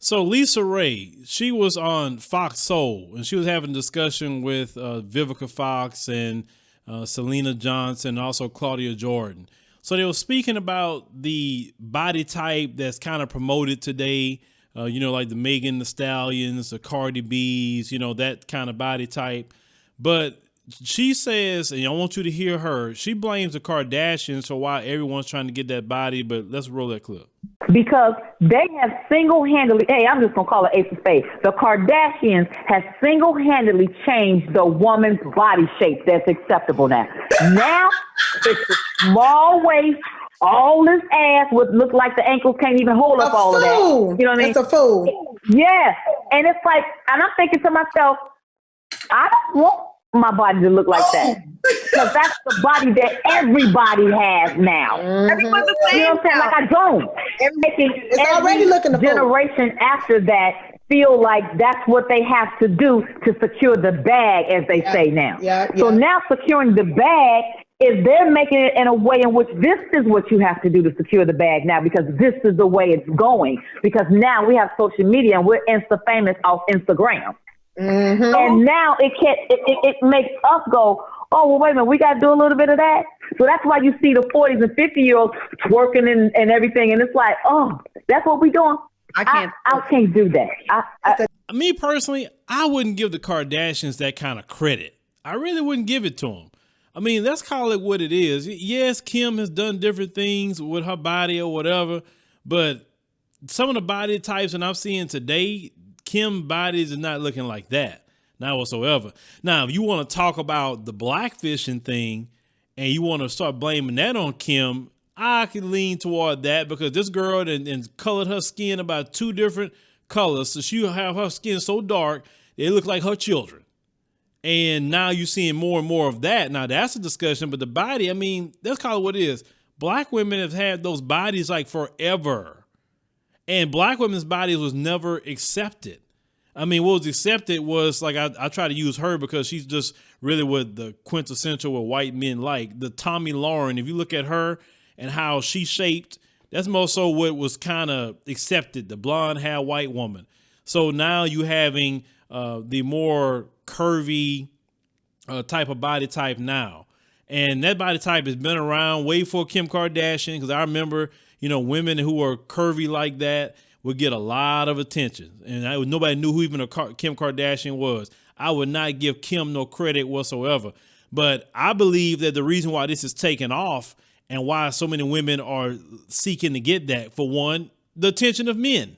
So Lisa Raye, she was on Fox Soul, and she was having a discussion with Vivica Fox and Selena Johnson, and also Claudia Jordan. So they were speaking about the body type that's kind of promoted today, like the Megan Thee Stallions, the Cardi B's, that kind of body type. But she says, and I want you to hear her, she blames the Kardashians for why everyone's trying to get that body, but let's roll that clip. Because they have single-handedly, hey, I'm just going to call it ace of spades. The Kardashians have single-handedly changed the woman's body shape that's acceptable now. Now, it's a small waist, all this ass would look like the ankles can't even hold up all of that. You know what I mean? That's a fool. Yeah. And it's like, and I'm thinking to myself, I don't want my body to look like that. Because that's the body that everybody has now. Everyone's the same. You know what I'm saying? Like, I don't. It's already looking the generation after that feel like that's what they have to do to secure the bag, as they say now. So now securing the bag is they're making it in a way in which this is what you have to do to secure the bag now, because this is the way it's going. Because now we have social media and we're Insta famous off Instagram. And now it makes us go, oh, well, wait a minute, we got to do a little bit of that. So that's why you see the 40s and 50-year-olds twerking and everything. And it's like, oh, that's what we doing. I can't do that. Me personally, I wouldn't give the Kardashians that kind of credit. I really wouldn't give it to them. I mean, let's call it what it is. Yes, Kim has done different things with her body or whatever, but some of the body types that I'm seeing today, Kim bodies are not looking like that, not whatsoever. Now, if you want to talk about the blackfishing thing and you want to start blaming that on Kim, I could lean toward that, because this girl and colored her skin about 2 different colors. So she'll have her skin so dark, it look like her children. And now you're seeing more and more of that. Now that's a discussion, but the body, I mean, let's call it what it is. Black women have had those bodies like forever. And black women's bodies was never accepted. I mean, what was accepted was, like, I try to use her because she's just really what the quintessential what white men like. The Tommy Lauren, if you look at her and how she shaped, that's more so what was kind of accepted, the blonde hair white woman. So now you having the more curvy type of body type now. And that body type has been around way before Kim Kardashian, because I remember, women who were curvy like that would get a lot of attention. And nobody knew who even Kim Kardashian was. I would not give Kim no credit whatsoever. But I believe that the reason why this is taking off and why so many women are seeking to get that, for one, the attention of men.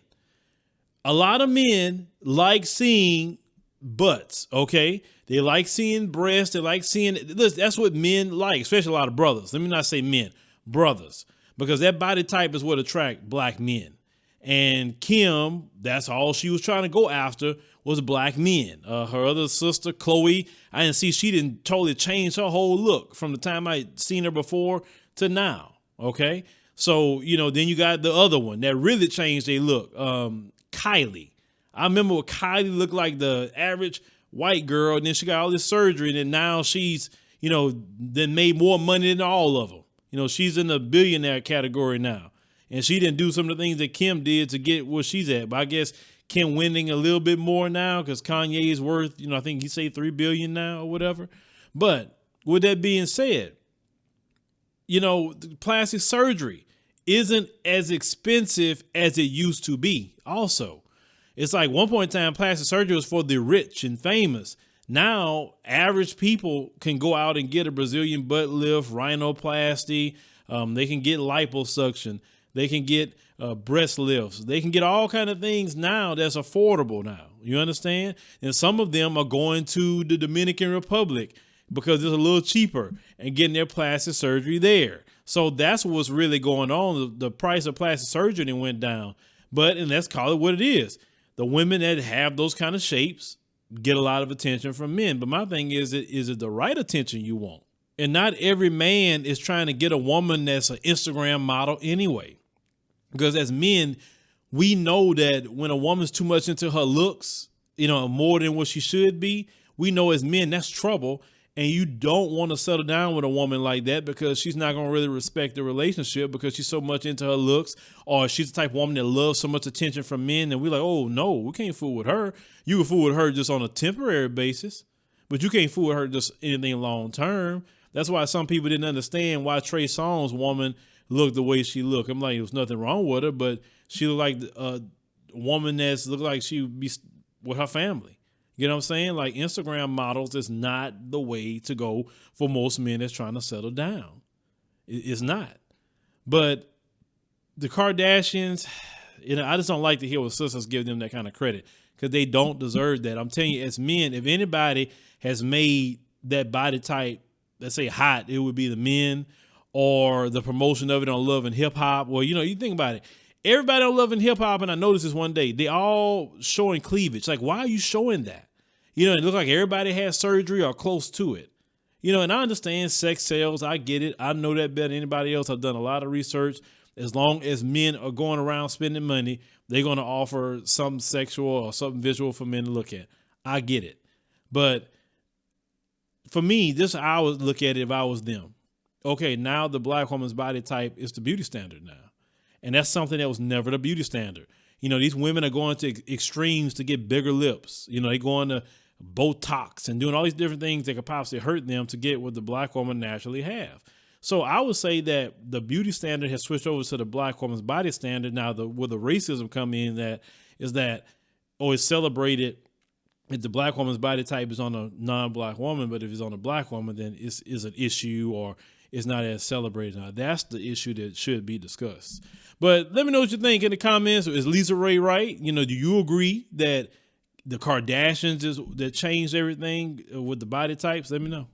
A lot of men like seeing butts, okay? They like seeing breasts. They like seeing, that's what men like, especially a lot of brothers. Let me not say men, brothers, because that body type is what attract black men. And Kim, that's all she was trying to go after, was black men. Her other sister, Chloe, I didn't see, she didn't totally change her whole look from the time I'd seen her before to now, okay? So, then you got the other one that really changed their look, Kylie. I remember what Kylie looked like, the average white girl, and then she got all this surgery, and then now she's, then made more money than all of them. She's in the billionaire category now, and she didn't do some of the things that Kim did to get where she's at. But I guess Kim winning a little bit more now, because Kanye is worth, I think he said $3 billion now or whatever. But with that being said, the plastic surgery isn't as expensive as it used to be. Also, it's like one point in time, plastic surgery was for the rich and famous. Now, average people can go out and get a Brazilian butt lift, rhinoplasty. They can get liposuction. They can get breast lifts. They can get all kind of things now that's affordable now. You understand? And some of them are going to the Dominican Republic because it's a little cheaper and getting their plastic surgery there. So that's what's really going on. The price of plastic surgery went down. And let's call it what it is. The women that have those kind of shapes get a lot of attention from men. But my thing is it the right attention you want? And not every man is trying to get a woman that's an Instagram model anyway. Because as men, we know that when a woman's too much into her looks, more than what she should be, we know as men that's trouble. and you don't want to settle down with a woman like that because she's not going to really respect the relationship because she's so much into her looks, or she's the type of woman that loves so much attention from men, and we're like, oh no, we can't fool with her. You can fool with her just on a temporary basis, but you can't fool with her just anything long term. That's why some people didn't understand why Trey Songz's woman looked the way she looked. I'm like, there was nothing wrong with her, but she looked like a woman that's looked like she would be with her family. You know what I'm saying? Like, Instagram models is not the way to go for most men that's trying to settle down. It's not. But the Kardashians, I just don't like to hear what sisters give them that kind of credit because they don't deserve that. I'm telling you, as men, if anybody has made that body type, let's say hot, it would be the men, or the promotion of it on Love and Hip Hop. Well, you think about it. Everybody on Love and Hip Hop, and I noticed this one day, they all showing cleavage. Like, why are you showing that? It looked like everybody had surgery or close to it. And I understand sex sells. I get it. I know that better than anybody else. I've done a lot of research. As long as men are going around spending money, they're going to offer something sexual or something visual for men to look at. I get it. But for me, this is how I would look at it if I was them. Okay, now the black woman's body type is the beauty standard now. And that's something that was never the beauty standard. These women are going to extremes to get bigger lips. They going to Botox and doing all these different things that could possibly hurt them to get what the black woman naturally have. So I would say that the standard has switched over to the black woman's body standard. Now, where the racism come in, it's celebrated if the black woman's body type is on a non-black woman, but if it's on a black woman, then it's an issue or it's not as celebrated. Now, that's the issue that should be discussed. But let me know what you think in the comments. Is Lisa Raye right? Do you agree that the Kardashians that changed everything with the body types? Let me know.